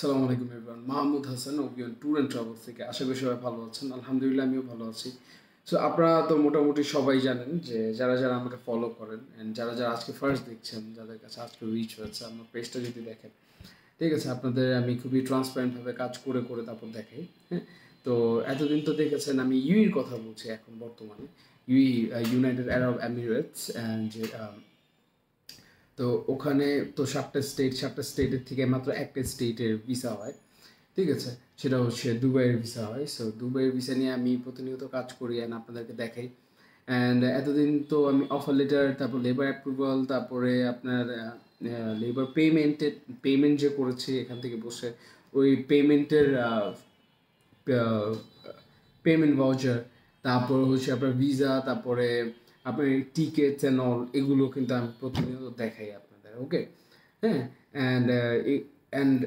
আসসালামু আলাইকুম everyone, Mahmud Hasan Abhiyan tour and travels থেকে। আশা করি সবাই ভালো আছেন। আলহামদুলিল্লাহ আমিও ভালো আছি। সো আপনারা তো মোটামুটি সবাই জানেন যে যারা যারা আমাকে ফলো করেন অ্যান্ড যারা যারা আজকে ফার্স্ট দেখছেন, যাদের কাছে আজকে রিচ হয়েছে আমার পেজটা যদি দেখেন, ঠিক আছে, আপনাদের আমি খুবই ট্রান্সপারেন্টভাবে কাজ করে করে তারপর দেখাই। হ্যাঁ, তো এতদিন তো দেখেছেন আমি ইউইর কথা বলছি এখন বর্তমানে। ইউনাইটেড আরব এমিরেটস অ্যান্ড তো ওখানে তো সাতটা স্টেটের থেকে মাত্র একটা স্টেটের ভিসা হয়, ঠিক আছে, সেটা হচ্ছে দুবাইয়ের ভিসা হয়। সো দুবাইয়ের ভিসা নিয়ে আমি প্রতিনিয়ত কাজ করি অ্যান্ড আপনাদেরকে দেখাই। অ্যান্ড এতদিন তো আমি অফার লেটার, তারপর লেবার অ্যাপ্রুভাল, তারপরে আপনার লেবার পেমেন্ট যে করেছি এখান থেকে বসে, ওই পেমেন্টের পেমেন্ট ভাউচার, তারপর হচ্ছে আপনার ভিসা, তারপরে আপনার টিকেটস অ্যান্ড অল, এগুলো কিন্তু আমি প্রতিনিয়ত দেখাই আপনাদের। ওকে, হ্যাঁ, অ্যান্ড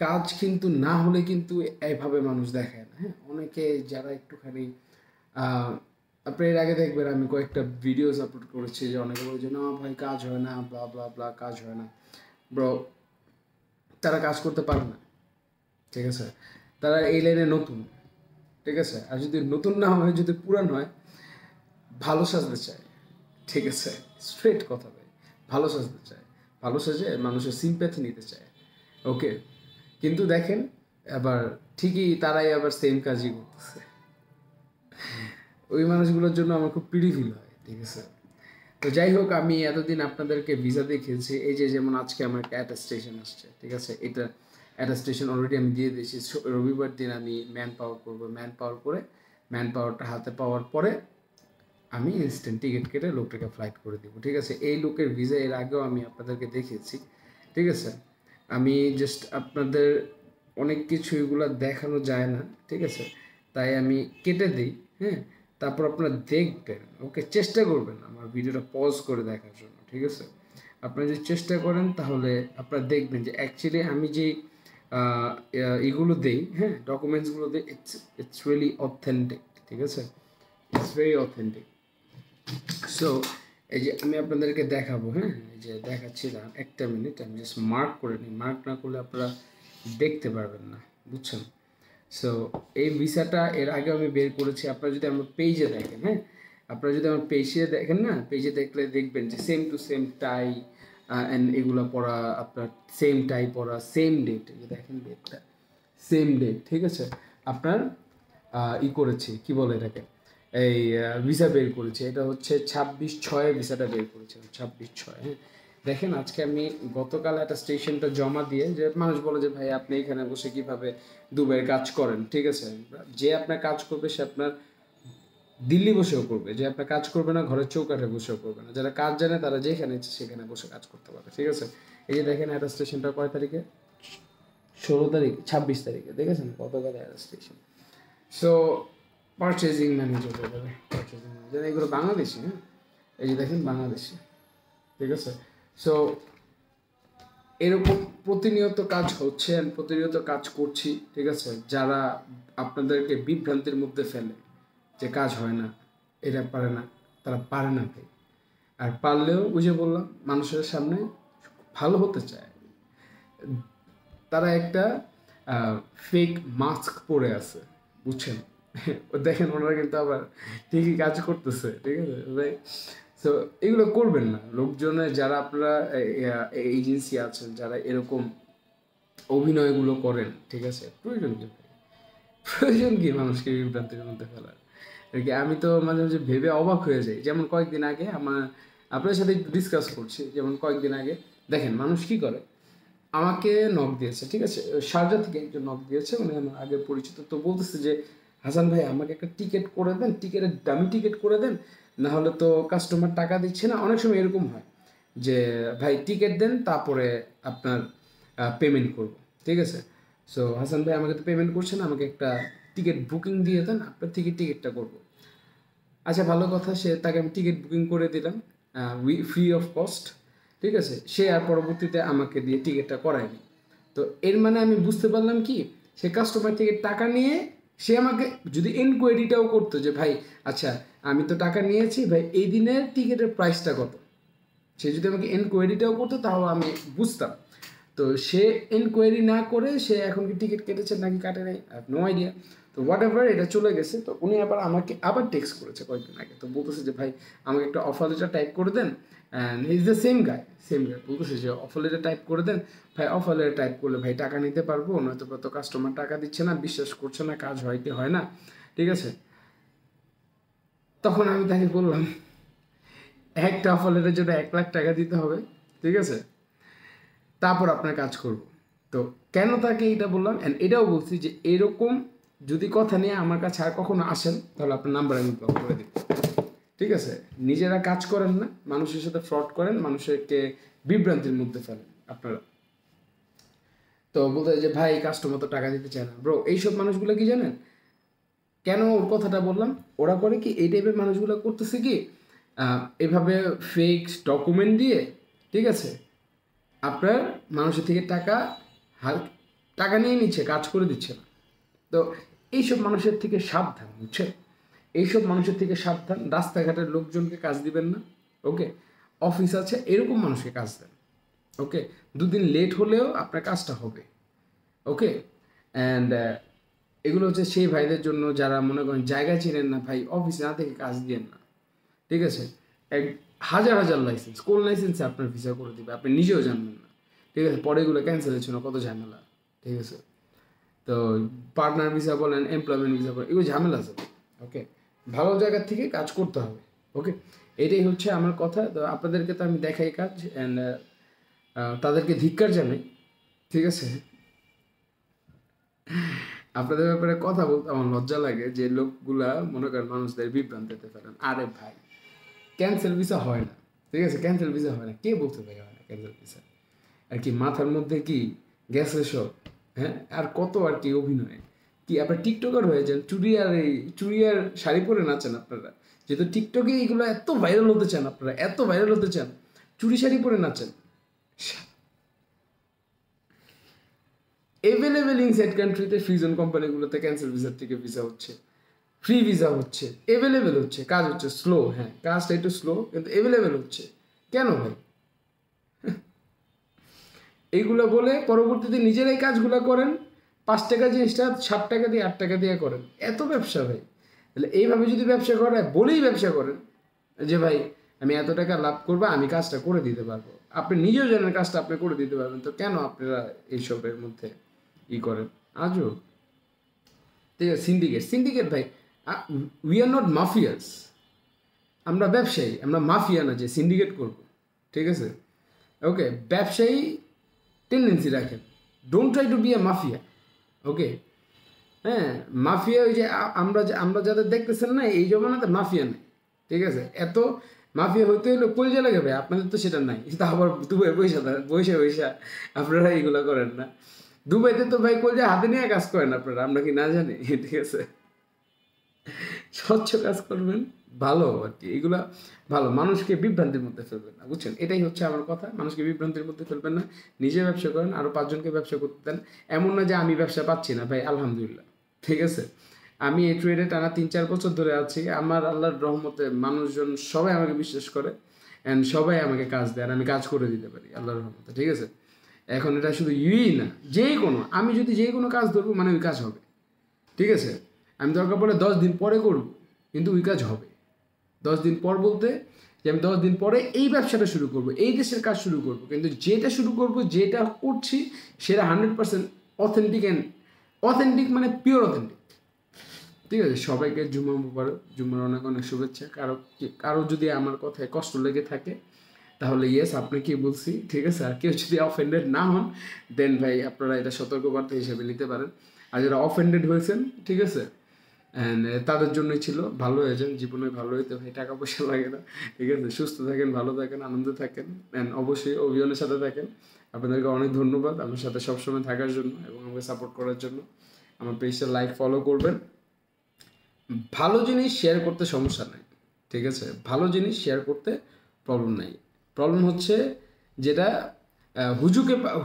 কাজ কিন্তু না হলে কিন্তু এইভাবে মানুষ দেখায় না। হ্যাঁ, অনেকে যারা একটুখানি আপনি এর আগে দেখবেন আমি কয়েকটা ভিডিওস আপলোড করেছি যে অনেকে বলে যে না ভাই কাজ হয় না, ব্লা ব্লা ব্লা, কাজ হয় না। ব্রো, তারা কাজ করতে পারে না, ঠিক আছে, তারা এই লাইনে নতুন, ঠিক আছে। আর যদি নতুন না হয়, যদি পুরান হয়, ভালো সাজতে চায়, ঠিক আছে, স্ট্রেট কথা ভাই, ভালো সাজতে চায়, ভালো সাজে মানুষের সিম্প্যাথি নিতে চায়। ওকে, কিন্তু দেখেন আবার ঠিকই তারাই আবার সেম কাজই করতেছে। ওই মানুষগুলোর জন্য আমার খুব পিডি ফিল হয়, ঠিক আছে। তো যাই হোক, আমি এতদিন আপনাদেরকে ভিসা দেখিয়েছি। এই যে যেমন আজকে আমার একটা অ্যাটাস্টেশন আসছে, ঠিক আছে, এটা অ্যাটাস্টেশন অলরেডি আমি দিয়ে দিয়েছি। রবিবার দিন আমি ম্যান পাওয়ার করবো, ম্যান পাওয়ার করে ম্যান পাওয়ারটা হাতে পাওয়ার পরে আমি ইনস্ট্যান্ট টিকিট কেটে লোকটাকে ফ্লাইট করে দেবো, ঠিক আছে। এই লোকের ভিসা এর আগেও আমি আপনাদেরকে দেখিয়েছি, ঠিক আছে। আমি জাস্ট আপনাদের অনেক কিছু এগুলো দেখানো যায় না, ঠিক আছে, তাই আমি কেটে দিই। হ্যাঁ, তারপর আপনারা দেখবেন, ওকে, চেষ্টা করবেন আমার ভিডিওটা পজ করে দেখার জন্য, ঠিক আছে। আপনারা যদি চেষ্টা করেন তাহলে আপনারা দেখবেন যে অ্যাকচুয়ালি আমি যে এগুলো দিই, হ্যাঁ, ডকুমেন্টসগুলো দিই, ইটস রিয়েলি অথেন্টিক, ঠিক আছে, ইটস ভেরি অথেন্টিক। সো এই যে আমি আপনাদেরকে দেখাবো, হ্যাঁ, এই যে দেখাচ্ছি না, একটা মিনিট আমি জাস্ট মার্ক করে নিই, মার্ক না করলে আপনারা দেখতে পারবেন না, বুঝছেন। সো এই ভিসাটা এর আগে আমি বের করেছি। আপনারা যদি আমার পেজে দেখেন, হ্যাঁ, আপনারা যদি আমার পেজে দেখেন না, পেজে দেখলে দেখবেন যে same to same tie and এগুলো পড়া, আপনার সেম টাই পড়া, সেম ডেট, এই যে দেখেন ডেটটা সেম ডেট, ঠিক আছে। আপনার করেছি, কি বলে এটাকে, এই ভিসা বের করেছি। এটা হচ্ছে 26/6 ভিসাটা বের করেছিলাম, 26/6। হ্যাঁ, দেখেন আজকে আমি গতকাল একটা স্টেশনটা জমা দিয়ে, যে মানুষ বলে যে ভাই আপনি এখানে বসে কিভাবে দুবাইয়ের কাজ করেন, ঠিক আছে। যে আপনার কাজ করবে সে আপনার দিল্লি বসেও করবে, যে আপনার কাজ করবে না ঘরের চৌকাঠে বসেও করবে না। যারা কাজ জানে তারা যেখানে ইচ্ছে সেখানে বসে কাজ করতে পারে, ঠিক আছে। এই যে দেখেন একটা স্টেশনটা কয় তারিখে, 16 তারিখ, 26 তারিখে, দেখেছেন গতকাল একটা station. So purchasing manager, purchasing manager, এগুলো বাংলাদেশি। হ্যাঁ, এই যে দেখেন বাংলাদেশি, ঠিক আছে। সো এরকম প্রতিনিয়ত কাজ হচ্ছে, আমি প্রতিনিয়ত কাজ করছি, ঠিক আছে। যারা আপনাদেরকে বিভ্রান্তির মধ্যে ফেলে যে কাজ হয় না, এটা পারে না, তারা পারে না ভাই। আর পারলেও ওই যে বললাম, মানুষের সামনে ভালো হতে চায়, তারা একটা ফেক মাস্ক পরে আছে, বুঝছেন। দেখেন ওনারা কিন্তু আবার ঠিকই কাজ করতেছে, ঠিক আছে ভাই। সো এগুলো করবেন না। লোকজনের যারা আপনারা এজেন্সি আছেন যারা এরকম অভিনয়গুলো করেন, ঠিক আছে, প্রয়োজন কি ভাই? প্রয়োজন কি মানুষকে বিভ্রান্তির মধ্যে ফেলার? আর কি, আমি তো মাঝে মাঝে ভেবে অবাক হয়ে যাই। যেমন কয়েকদিন আগে আপনার সাথে একটু ডিসকাস করছি, যেমন কয়েকদিন আগে দেখেন মানুষ কি করে, আমাকে নক দিয়েছে, ঠিক আছে, শারজা থেকে একজন নক দিয়েছে, মানে আমার আগে পরিচিত। তো বলতেছে যে হাসান ভাই আমাকে একটা টিকিট করে দেন, টিকিটের দামি টিকিট করে দেন, না হলে তো কাস্টমার টাকা দিচ্ছে না। অনেক সময় এরকম হয় যে ভাই টিকিট দেন তারপরে আপনার পেমেন্ট করব, ঠিক আছে। সো হাসান ভাই আমাকে তো পেমেন্ট করছে না, আমাকে একটা টিকিট বুকিং দিয়ে দেন, আপনার থেকে টিকিটটা করবো। আচ্ছা, ভালো কথা, তাকে আমি টিকিট বুকিং করে দিলাম ফ্রি অফ কস্ট, ঠিক আছে। সে আর পরবর্তীতে আমাকে দিয়ে টিকিটটা করায়নি। তো এর মানে আমি বুঝতে পারলাম কি, সে কাস্টমার থেকে টাকা নিয়ে সে আমাকে যদি এনকোয়ারিটাও করতো যে ভাই আচ্ছা আমি তো টাকা নিয়েছি ভাই, এই দিনের টিকিটের প্রাইসটা কত, সে যদি আমাকে এনকোয়ারিটাও করতো তাও আমি বুঝতাম। তো তো সে এনকোয়ারি না করে সে এখন কি টিকিট কেটেছে নাকি কাটে নাই, আই হ্যাভ নো আইডিয়া। তো হোয়াট এভার, এটা চলে গেছে। তো উনি আবার আমাকে আবার টেক্সট করেছে কয়েকদিন আগে, তো বলতেছে যে ভাই আমাকে একটা অফার লেটার টাইপ করে দেন। অ্যান্ড ইজ দ্য সেম গাই বলতেছে যে অফার লেটার টাইপ করে দেন। ভাই অফার লেটার টাইপ করলে ভাই টাকা নিতে পারবো, নয়তো তো কাস্টমার টাকা দিচ্ছে না, বিশ্বাস করছে না, কাজ হয় কি হয় না, ঠিক আছে। তখন আমি তাকে বললাম একটা অফার লেটারের জন্য 1 লাখ টাকা দিতে হবে, ঠিক আছে, তারপর আপনার কাজ করব। তো কেন তাকে এটা বললাম, অ্যান্ড এটাও বলছি যে এরকম যদি কথা নিয়ে আমার কাছে আর কখনো আসেন তাহলে আপনার নাম্বার আমি ব্লক করে দিই, ঠিক আছে। নিজেরা কাজ করেন না, মানুষের সাথে ফ্রড করেন, মানুষকে বিভ্রান্তির মধ্যে ফেলেন আপনারা। তো বলতে যে ভাই কাস্টমার তো টাকা দিতে চায় না। ব্রো, এইসব মানুষগুলো কি জানেন কেন ওর কথাটা বললাম? ওরা করে কি, এই টাইপের মানুষগুলো করতেছে কি, এভাবে ফেক ডকুমেন্ট দিয়ে, ঠিক আছে, আপনার মানুষের থেকে টাকা নিয়ে নিচ্ছে, কাজ করে দিচ্ছে না। তো এইসব মানুষের থেকে সাবধান, বুঝছেন? এইসব মানুষের থেকে সাবধান। রাস্তাঘাটের লোকজনকে কাজ দিবেন না, ওকে। অফিস আছে, এরকম মানুষকে কাজ দেন, ওকে। 2 দিন লেট হলেও আপনার কাজটা হবে, ওকে। অ্যান্ড এগুলো হচ্ছে সেই ভাইদের জন্য যারা মনে করেন জায়গা চিনেন না, ভাই অফিসে না থেকে কাজ দিয়েন না, ঠিক আছে। এক হাজার হাজার লাইসেন্স, কোন লাইসেন্সে আপনার ভিসা করে দিবে আপনি নিজেও জানবেন না, ঠিক আছে। পরে এগুলো ক্যান্সেল হচ্ছে না, কত ঝামেলা, ঠিক আছে। তো পার্টনার ভিসা বলেন, এমপ্লয়মেন্ট ভিসা বলেন, এগুলো ঝামেলা আছে, ওকে। ভালো জায়গার থেকে কাজ করতে হবে, ওকে। এটাই হচ্ছে আমার কথা। তো আপনাদেরকে তো আমি দেখাই কাজ, অ্যান্ড তাদেরকে ধিক্কার জানাই, ঠিক আছে। আপনাদের ব্যাপারে কথা বলতে আমার লজ্জা লাগে যে লোকগুলা মনে করেন মানুষদের বিভ্রান্তিতে ফেলেন। আরে ভাই ক্যান্সেল ভিসা হয় না, ঠিক আছে, ক্যান্সেল ভিসা হয় না। কে বলতে পারে হয় না ক্যান্সেল ভিসা? আর কি মাথার মধ্যে কি গ্যাস সব? হ্যাঁ, আর কত আর কি অভিনয়, কি আপনার টিকটকার হয়ে যান, চুড়ি আর শাড়ি পরে নাচেন আপনারা, যেহেতু টিকটকে এইগুলো এত ভাইরাল হতে চান, আপনারা এত ভাইরাল হতে চান, চুড়ি শাড়ি পরে নাচেন। এভেলেবেল ইনসাইড কান্ট্রিতে ফ্রিজন কোম্পানিগুলোতে ক্যান্সেল ভিসার থেকে ভিসা হচ্ছে, ফ্রি ভিসা হচ্ছে, এভেলেবেল হচ্ছে, কাজ হচ্ছে স্লো, হ্যাঁ কাজটা একটু স্লো কিন্তু এভেলেবেল হচ্ছে। কেন ভাই? এইগুলো বলে পরবর্তীতে নিজেরাই কাজগুলো করেন, 5 টাকা জিনিসটা 7 টাকা দিয়ে 8 টাকা দিয়ে করেন, এত ব্যবসা ভাই। তাহলে এইভাবে যদি ব্যবসা করে, বলেই ব্যবসা করেন যে ভাই আমি এত টাকা লাভ করবো, আমি কাজটা করে দিতে পারবো, আপনি নিজেও জানেন কাজটা আপনি করে দিতে পারবেন, তো কেন আপনারা এইসবের মধ্যে করেন আজও? ঠিক আছে, সিন্ডিকেট ভাই, উই আর নট মাফিয়াস, আমরা ব্যবসায়ী, আমরা মাফিয়া না যে সিন্ডিকেট করব, ঠিক আছে, ওকে। ব্যবসায়ী টেন্ডেন্সি রাখেন, don't try to be a mafia, okay. হ্যাঁ, মাফিয়া ওই যে আমরা যাদের দেখতেছেন না এই জমানাতে মাফিয়া নেই, ঠিক আছে। এত মাফিয়া হইতে হইলে কলজা লাগে ভাই, আপনাদের তো সেটা নাই। তা আবার দুবাই পয়সা আপনারা এইগুলো করেন না। দুবাইতে তো ভাই কলজা হাতে নিয়ে কাজ করেন আপনারা, আমরা কি না জানি? ঠিক আছে, স্বচ্ছ কাজ করবেন, ভালো আর কি। এগুলা ভালো, মানুষকে বিভ্রান্তির মধ্যে ফেলবেন না, বুঝছেন? এটাই হচ্ছে আমার কথা, মানুষকে বিভ্রান্তির মধ্যে ফেলবেন না, নিজে ব্যবসা করেন, আরও 5 জনকে ব্যবসা করতে দেন। এমন না যে আমি ব্যবসা পাচ্ছি না ভাই, আলহামদুলিল্লাহ, ঠিক আছে। আমি এই ট্রেডে টানা 3-4 বছর ধরে আছি, আমার আল্লাহর রহমতে মানুষজন সবাই আমাকে বিশ্বাস করে, অ্যান্ড সবাই আমাকে কাজ দেয়, আর আমি কাজ করে দিতে পারি আল্লাহর রহমতে, ঠিক আছে। এখন এটা শুধু না, আমি যদি যে কোনো কাজ ধরবো মানে ওই কাজ হবে, ঠিক আছে। আমি দরকার পড়ে 10 দিন পরে করব, কিন্তু ওই কাজ হবে। 10 দিন পর বলতে যে আমি 10 দিন পরে এই ব্যবসাটা শুরু করব, এই দেশের কাজ শুরু করব, কিন্তু যেটা শুরু করব, যেটা করছি সেটা 100% অথেন্টিক, অ্যান্ড অথেন্টিক মানে পিওর অথেন্টিক, ঠিক আছে। সবাইকে জুম্মা মুবারক, জুম্মার অনেক অনেক শুভেচ্ছা। কারো যদি আমার কথায় কষ্ট লেগে থাকে তাহলে ইয়েস, আপনাকেই বলছি, ঠিক আছে। আর কেউ যদি অফেন্ডেড না হন দেন ভাই আপনারা এটা সতর্কবার্তা হিসেবে নিতে পারেন। আর যারা অফেন্ডেড হয়েছেন, ঠিক আছে, অ্যান্ড তাদের জন্যই ছিল, ভালো হয়ে যান, জীবনে ভালো হইতে ভাই টাকা পয়সা লাগে না, ঠিক আছে। সুস্থ থাকেন, ভালো থাকেন, আনন্দে থাকেন, অ্যান্ড অবশ্যই অভিযানের সাথে থাকেন। আপনাদেরকে অনেক ধন্যবাদ আমার সাথে সবসময় থাকার জন্য এবং আমাকে সাপোর্ট করার জন্য। আমার পেজটা লাইক ফলো করবেন। ভালো জিনিস শেয়ার করতে সমস্যা নাই, ঠিক আছে, ভালো জিনিস শেয়ার করতে প্রবলেম নাই। প্রবলেম হচ্ছে যেটা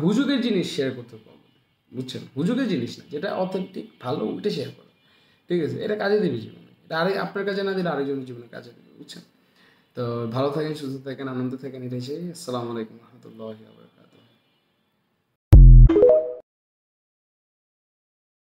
হুজুকের জিনিস শেয়ার করতে প্রবলেম, বুঝছেন? হুজুকের জিনিস না, যেটা অথেন্টিক ভালো ওইটা শেয়ার করা, ঠিক আছে। এটা কাজে দেবে জীবনে, এটা আপনার কাজে না দিলে আরেকজনের জীবনে কাজে দেবে, বুঝছেন? তো ভালো থাকেন, সুস্থ থাকেন, আনন্দ থাকেন, এটাই চাই। আসসালামু আলাইকুম রহমতুল্লাহ।